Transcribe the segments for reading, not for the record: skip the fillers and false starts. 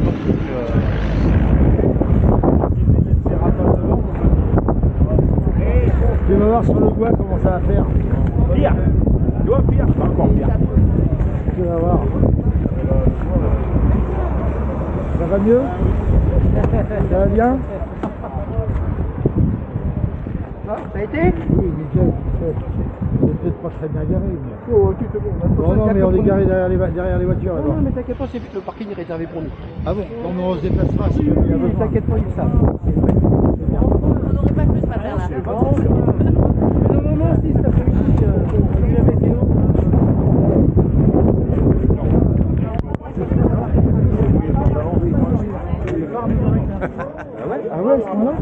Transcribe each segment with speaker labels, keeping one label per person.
Speaker 1: non plus.
Speaker 2: Tu vas voir sur le bois comment ça va faire.
Speaker 1: Pire. Tu vois, pire. Pas encore pire.
Speaker 2: Tu vas voir. Ça va mieux? Ça va bien?
Speaker 3: Ah, ça a été?
Speaker 2: Oui, nickel. C'est peut-être pas très bien garé. Mais...
Speaker 3: Oh, tu te bon.
Speaker 2: Non, mais on est garé derrière les voitures.
Speaker 3: Non, non, mais t'inquiète pas, c'est le parking est réservé pour nous.
Speaker 2: Ah bon? On se déplacera si jamais il y a
Speaker 3: Oui,
Speaker 2: besoin.
Speaker 3: t'inquiète pas, ils savent.
Speaker 4: On n'aurait pas cru ce matin là.
Speaker 3: Mais normalement, si cet après-midi, comme la météo.
Speaker 2: Ah ouais, c'est moi.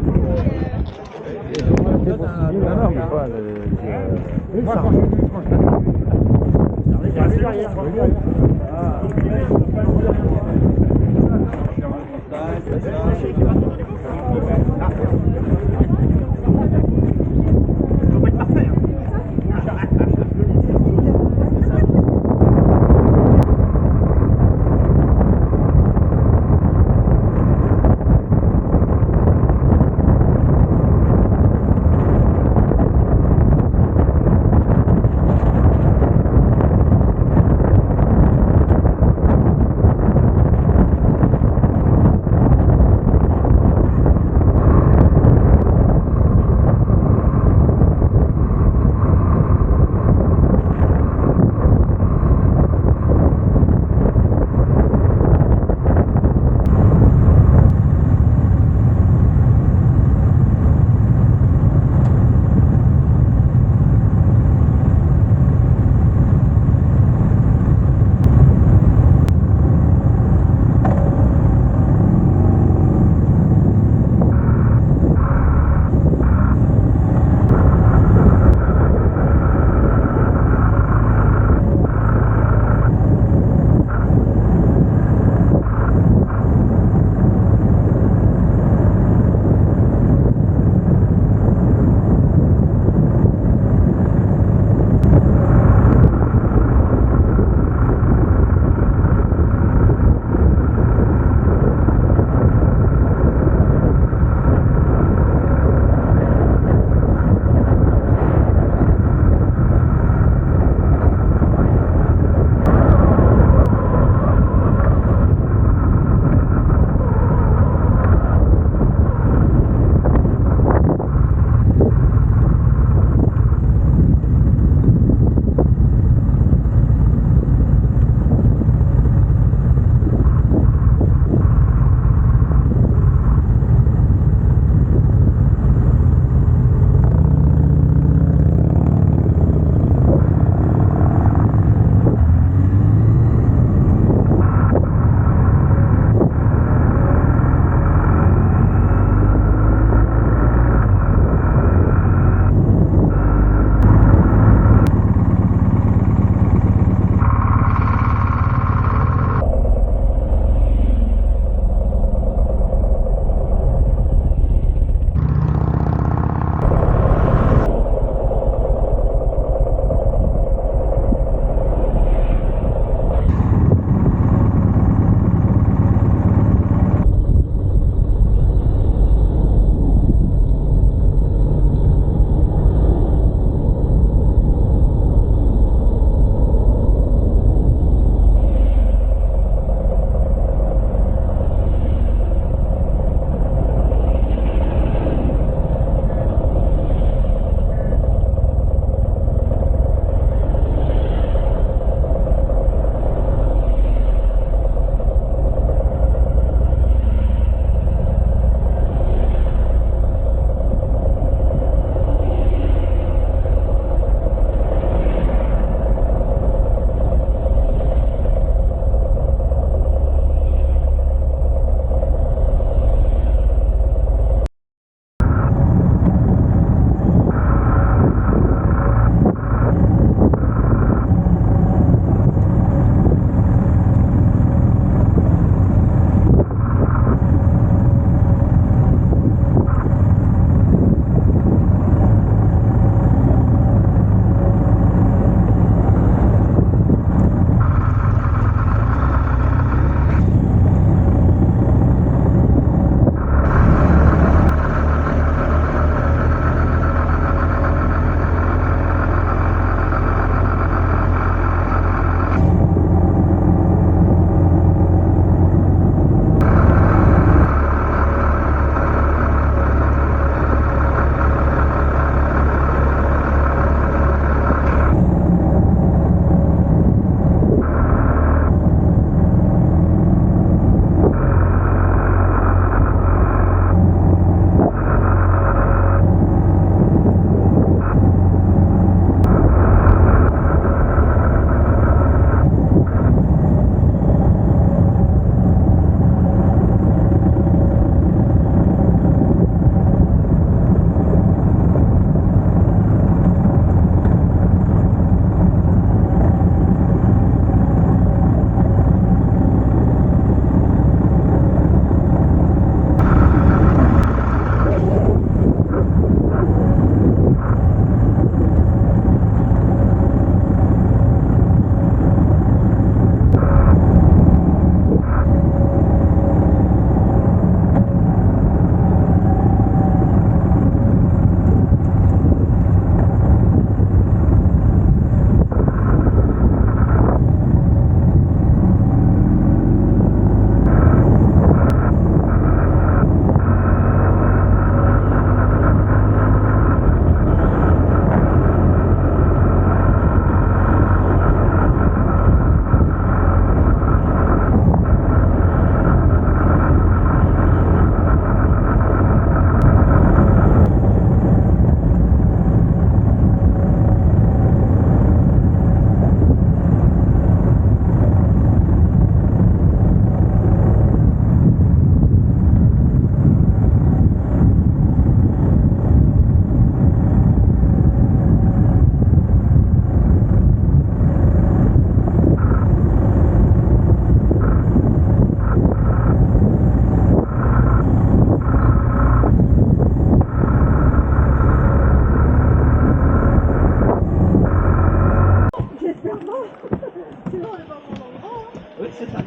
Speaker 1: 17 ans.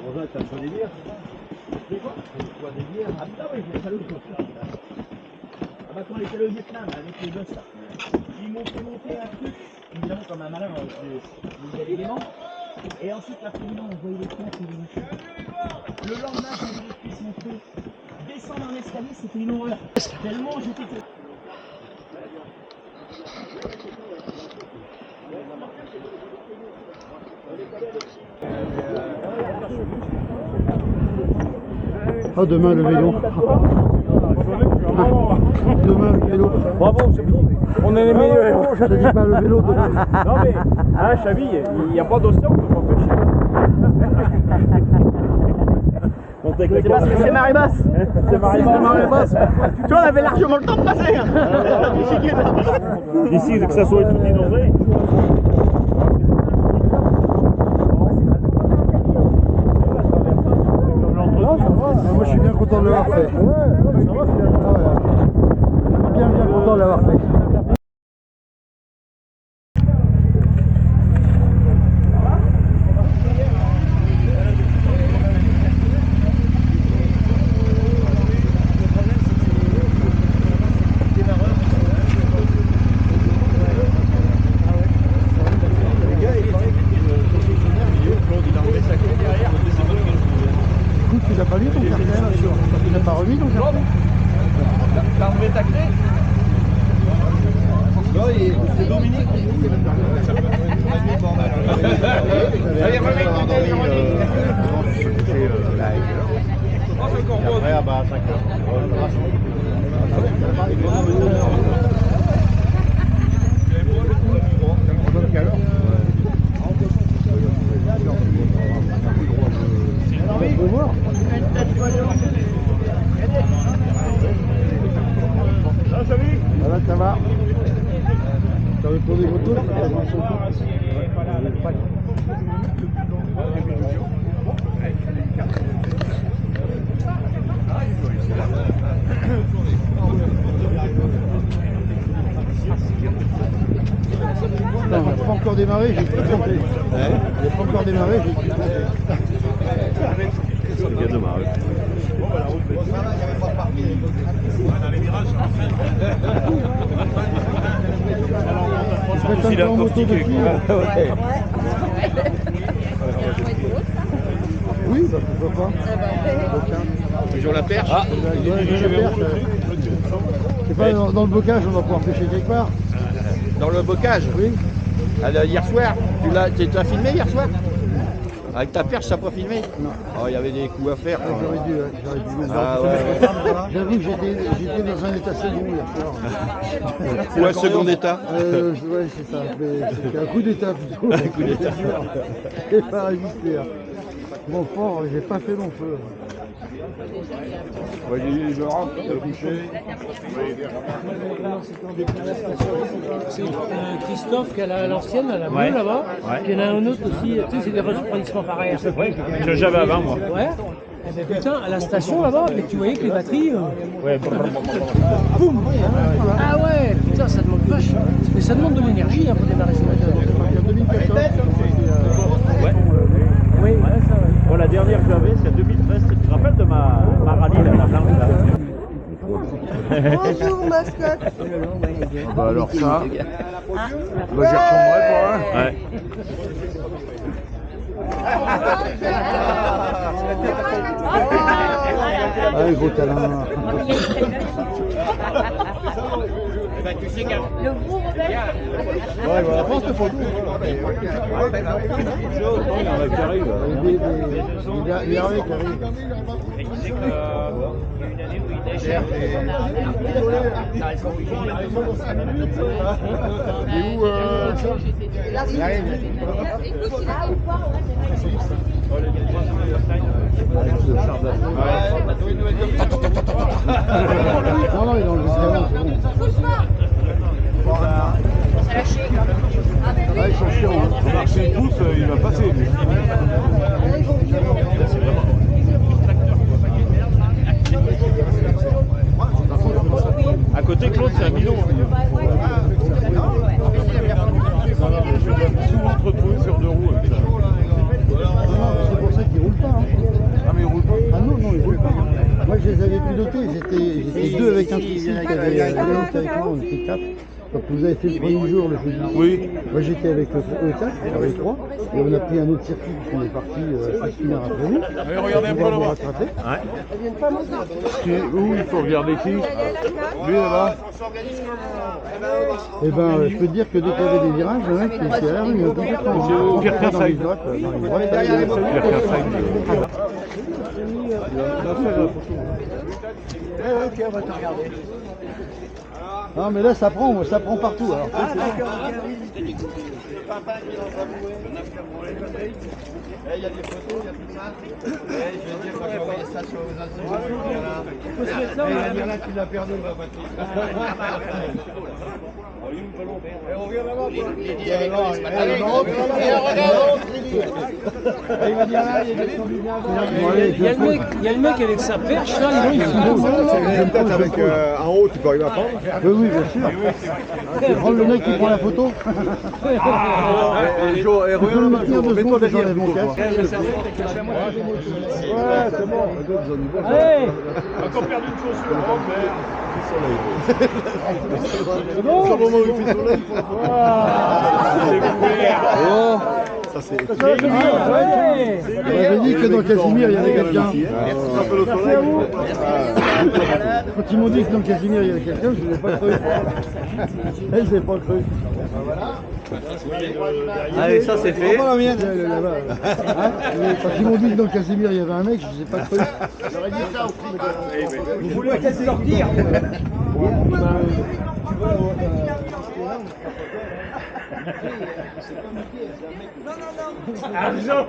Speaker 1: Rosa, t'as pas des bières? Des quoi? Des bières? Ah oui, j'ai pas le coup. Ah bah quand on était au Vietnam avec les gosses là, ils m'ont fait monter un truc, évidemment comme un malin, il y a des démons. Et ensuite l'après-midi on voyait les comptes et les machins. Le lendemain quand j'ai pris mon truc, descendre un escalier c'était une horreur. Tellement j'étais...
Speaker 2: Ah, demain le vélo. Demain le vélo.
Speaker 1: Bravo Chabi, on est les meilleurs.
Speaker 2: Je te dis pas le vélo demain.
Speaker 1: Non mais, hein Chabi, il n'y a pas d'océan, on peut pas pêcher. C'est parce que c'est marée basse. C'est marée basse. Tu vois, on avait largement le temps de passer. Ici, que ça soit tout inondé.
Speaker 2: Moi je suis bien content de l'avoir fait. Bien content de l'avoir fait. Tu l'as pas lu ton cartel? Tu l'as pas remis ton cartel?
Speaker 1: T'as enlevé ta clé? Non, c'est Dominique. Après, à 5h.
Speaker 2: Ça va. Tu as répondu aux photos? Non, on n'a pas encore démarré, j'ai tout compté. Il n'a pas encore démarré, j'ai tout compté.
Speaker 1: Ça vient de démarrer.
Speaker 2: Il a un moto dessus. Oui, bah pourquoi pas.
Speaker 1: Toujours la perche. Ah,
Speaker 2: c'est pas dans le bocage, on va pouvoir pêcher quelque part.
Speaker 1: dans le bocage.
Speaker 2: Oui.
Speaker 1: Alors, hier soir, tu as filmé hier soir? Avec ta perche, tu n'as pas filmé?
Speaker 2: Non.
Speaker 1: Oh, il y avait des coups à faire.
Speaker 2: J'aurais dû.
Speaker 1: Ah, ouais.
Speaker 2: J'avoue que j'étais dans un état second hier soir.
Speaker 1: Ou un second état?
Speaker 2: Ouais, c'est ça. C'était un coup d'état plutôt.
Speaker 1: Un coup d'état.
Speaker 2: J'ai pas résisté. Mon fort, j'ai pas fait long feu.
Speaker 1: Ouais, j'ai eu le rentre, le coucher.
Speaker 3: C'est Christophe qui a l'ancienne, la bleue
Speaker 1: Ouais.
Speaker 3: là-bas.
Speaker 1: Ouais.
Speaker 3: Il y en a un autre aussi, tu sais, c'est des refroidissements par air.
Speaker 1: Ouais, que j'avais avant moi.
Speaker 3: Ouais. Et ben putain, à la station là-bas, mais tu voyais que les batteries.
Speaker 1: Ouais,
Speaker 3: Boum. Ah ouais, putain, ça demande vache. Mais ça demande de l'énergie pour démarrer ce moteur.
Speaker 2: En 2014,
Speaker 1: ouais.
Speaker 3: Oui, ouais, ça ouais.
Speaker 1: Bon, la dernière que j'avais, c'est 2013. Tu te rappelles de ma rallye, la blanche là?
Speaker 5: Bonjour mascotte.
Speaker 1: Bah alors ça, bah j'y retournerai pour un. Ouais.
Speaker 2: Ah, gros talent.
Speaker 4: Le gros Robert.
Speaker 1: Ouais, voilà, prends cette photo. Il y en a qui arrivent.
Speaker 2: Il y a qui arrive.
Speaker 1: Et qui sait qu'il y a une année où il déchire. Et où
Speaker 5: Il arrive. Écoute, il arrive pas.
Speaker 2: Non, non, il est dans le talent, c'est bon.
Speaker 5: Ça l'a chier quand même.
Speaker 2: Ah, ils sont chiants. Hein.
Speaker 1: Marcher tous, il va passer lui. À côté, Claude, c'est un bidon. Souvent te retrouver sur deux roues.
Speaker 2: était avec moi, on était 4. Donc vous avez fait le premier jour, le jeudi.
Speaker 6: Oui.
Speaker 2: Moi j'étais avec eux 4, avec 3. Et on a pris un autre circuit qui est parti 1 heure après nous.
Speaker 6: Allez, regardez un peu
Speaker 2: On va vous
Speaker 6: là-bas.
Speaker 2: rattraper.
Speaker 6: Où il faut regarder qui? Lui là-bas.
Speaker 2: Et ben je peux te dire que dès qu'il y avait des virages, le mec il était à la rue, complètement.
Speaker 6: C'est au Pierre
Speaker 2: Dans les
Speaker 6: Cassel.
Speaker 2: droites, dans les droites.
Speaker 6: Pierre Cassel.
Speaker 3: Ok, on va te regarder.
Speaker 2: Non mais là ça prend partout. Alors,
Speaker 1: Ah d'accord, il y a des photos, il y a tout ça. Je vais dire quand j'ai envoyé ça sur les réseaux. Il va dire là tu l'as perdu ma Patrick. Et on vient là-bas. Il va dire là, il y a des gens bien avant.
Speaker 3: Il y a le mec avec sa perche là, il
Speaker 6: Peut-être avec en haut, tu peux arriver à prendre.
Speaker 2: oui, bien sûr. Tu prends le mec qui prend la photo.
Speaker 6: Et regarde là-bas, mets-toi derrière
Speaker 2: mon casque.
Speaker 6: Ouais, c'est bon.
Speaker 3: Allez,
Speaker 6: Encore perdu une chaussure. Oh merde. C'est bon. C'est le moment où il fait soleil. Ça c'est.
Speaker 2: On avait dit que dans Casimir il y avait quelqu'un.
Speaker 6: Un peu le soleil.
Speaker 2: Quand ils m'ont dit que dans Casimir il y avait quelqu'un, je ne l'ai pas cru. Je l'ai pas cru.
Speaker 1: Allez, ça c'est fait.
Speaker 2: La mienne, elle est là-bas. Hein, quand ils m'ont dit que dans Casimir il y avait un mec, je ne l'ai pas cru.
Speaker 1: Vous voulez peut-être sortir. Argent.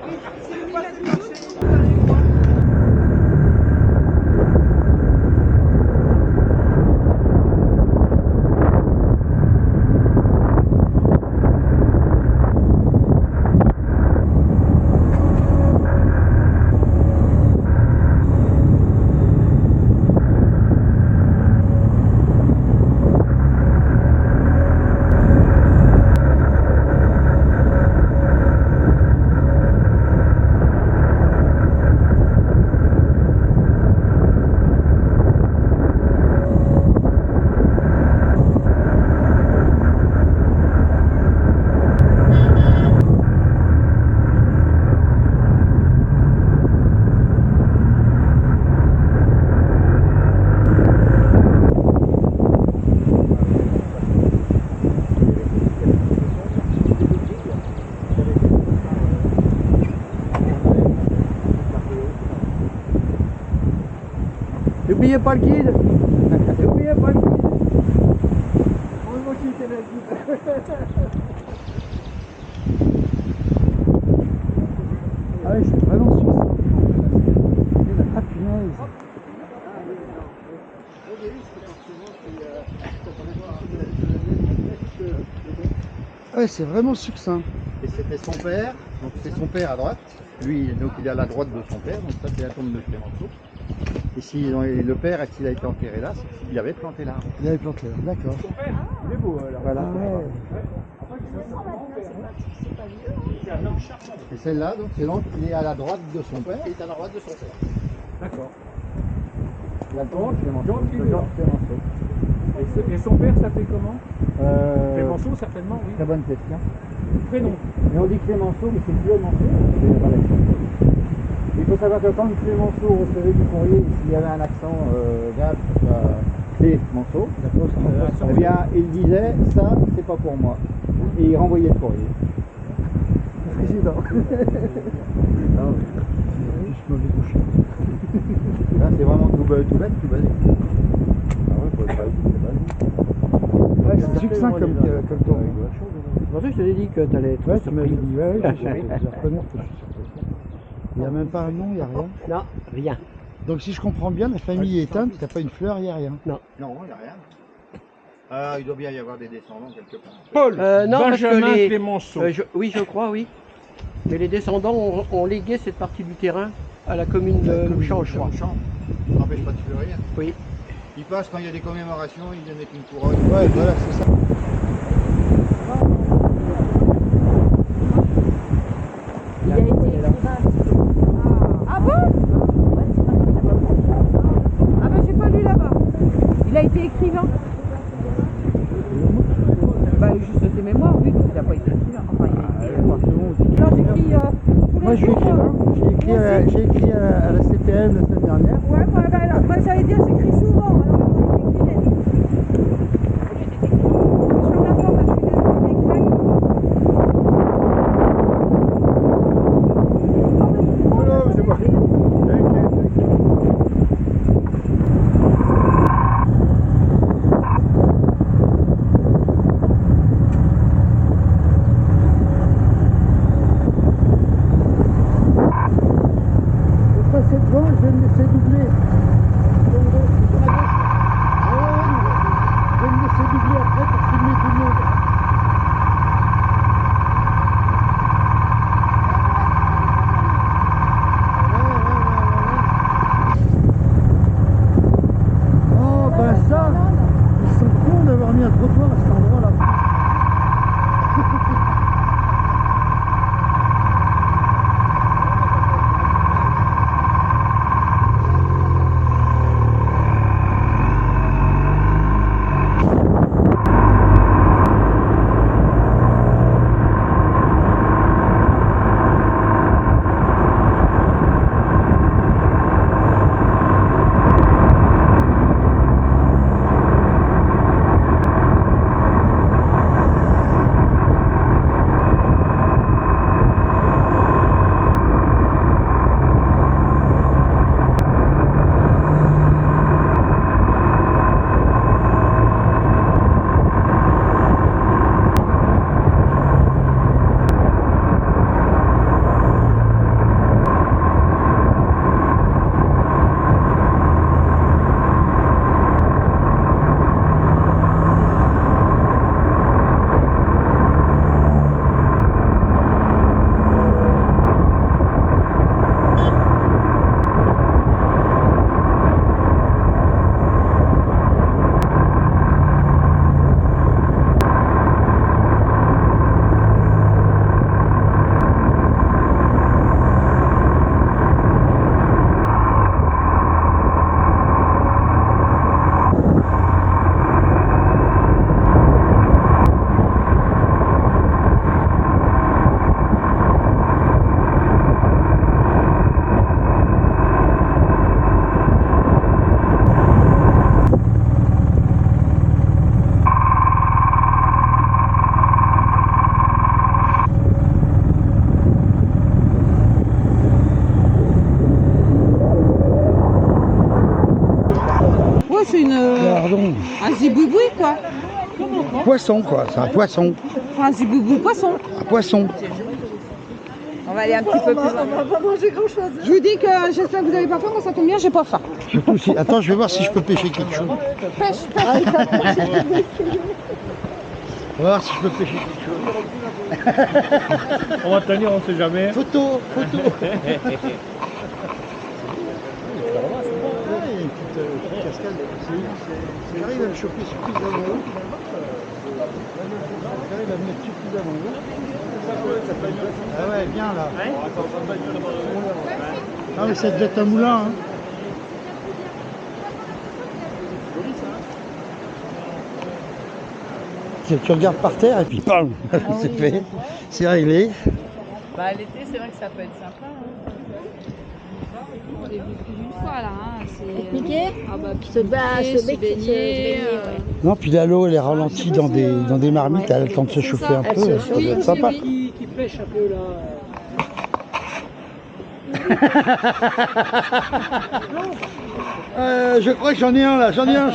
Speaker 3: n'oubliez pas le guide. N'oubliez pas le guide. On va quitter le guide.
Speaker 2: Ah oui, c'est vraiment sur ça. Ah punaise. Ouais, c'est vraiment succinct.
Speaker 7: Et c'était son père, donc c'est son père à droite. Lui, donc il est à la droite de son père, donc ça c'est la tombe de Clémenceau. Et si le père, s'il a été enterré là, il avait planté l'arbre.
Speaker 2: Il avait planté là, d'accord.
Speaker 7: Il est beau alors. Voilà. Et celle-là, donc c'est l'oncle qui est à la droite de son père. Il est à la droite de son père.
Speaker 3: D'accord.
Speaker 7: La tombe Clémenceau. Clémenceau.
Speaker 3: Et son père s'appelait comment Clémenceau, certainement, oui.
Speaker 7: Très bonne question.
Speaker 3: Prénom.
Speaker 7: Mais on dit Clémenceau, mais c'est Clémenceau. C'est pas l'accent. Il faut savoir que quand Clémenceau recevait du courrier, s'il y avait un accent grave, Clémenceau, eh bien, il disait ça, c'est pas pour moi. Et il renvoyait le courrier.
Speaker 2: Président. Je me vais coucher.
Speaker 7: Là, c'est vraiment tout bête, tout basique. Ah ouais, faut être basique, c'est basique.
Speaker 2: Ouais, c'est succinct comme tour.
Speaker 3: C'est pour ça que je te l'ai dit que tu allais être
Speaker 2: Ouais, tu m'avais dit, ouais, je reconnais que je suis surpris. Il n'y a même pas un nom, il n'y a rien.
Speaker 3: Non, rien.
Speaker 2: Donc si je comprends bien, la famille est éteinte, t'as pas une fleur, il n'y a rien.
Speaker 7: Non, il n'y a rien. Ah, il doit bien y avoir des descendants quelque part.
Speaker 6: Paul,
Speaker 3: Non, parce que
Speaker 6: Benjamin
Speaker 3: les-
Speaker 6: Clémenceau.
Speaker 3: oui, je crois, oui. Mais les descendants ont légué cette partie du terrain à la commune de Mouchamp, je crois.
Speaker 7: Champ, ça n'empêche pas de fleurir.
Speaker 3: Oui.
Speaker 7: Il passe quand il y a des commémorations, il vient mettre une couronne.
Speaker 2: Ouais, voilà, c'est ça.
Speaker 4: Il a été écrivain. Ah bon? Ah ben j'ai pas lu là-bas. Il a été écrivain.
Speaker 2: Moi, je suis écrivain. J'ai écrit à la CPM la semaine dernière.
Speaker 5: Ouais, moi j'allais dire, j'écris souvent, alors je vais écrire. Sur la forme, je suis désolée, mais crème.
Speaker 2: Non, c'est pas. Passer devant, je vais me laisser doubler. Je vais me laisser doubler après pour filmer tout le monde. Oh ben ça, ils sont cons d'avoir mis un trottoir à cet endroit-là.
Speaker 5: Ouais, c'est
Speaker 2: Pardon.
Speaker 5: un zibouiboui quoi.
Speaker 2: Poisson quoi, c'est un poisson.
Speaker 5: Un zibouiboui poisson.
Speaker 2: Un poisson.
Speaker 5: On va aller un petit peu plus loin. On va pas manger grand chose. Je vous dis que j'espère que vous n'avez pas faim, moi ça tombe bien, j'ai pas faim.
Speaker 2: Surtout si. Attends, je vais voir si je peux pêcher quelque chose.
Speaker 5: Pêche.
Speaker 2: On va voir si je peux pêcher quelque chose.
Speaker 6: On va tenir, on sait jamais.
Speaker 2: Photo. Ouais, il y a une petite cascade. J'arrive à le choper suffisamment haut. J'arrive à le mettre suffisamment haut. Ah ouais, bien là. Ah mais ça devait être un moulin. Hein. Tu regardes par terre et puis bam, c'est fait, c'est réglé.
Speaker 5: Bah l'été c'est vrai que ça peut être sympa. On est venu plus d'une fois là.
Speaker 4: Piquer.
Speaker 5: Ah bah
Speaker 4: Se baigner.
Speaker 2: Non, puis là l'eau elle est ralentie dans des marmites, elle a le temps de se chauffer un peu, ça doit être sympa.
Speaker 3: Qui pêche un peu là.
Speaker 2: Je crois que j'en ai un là, j'en ai un.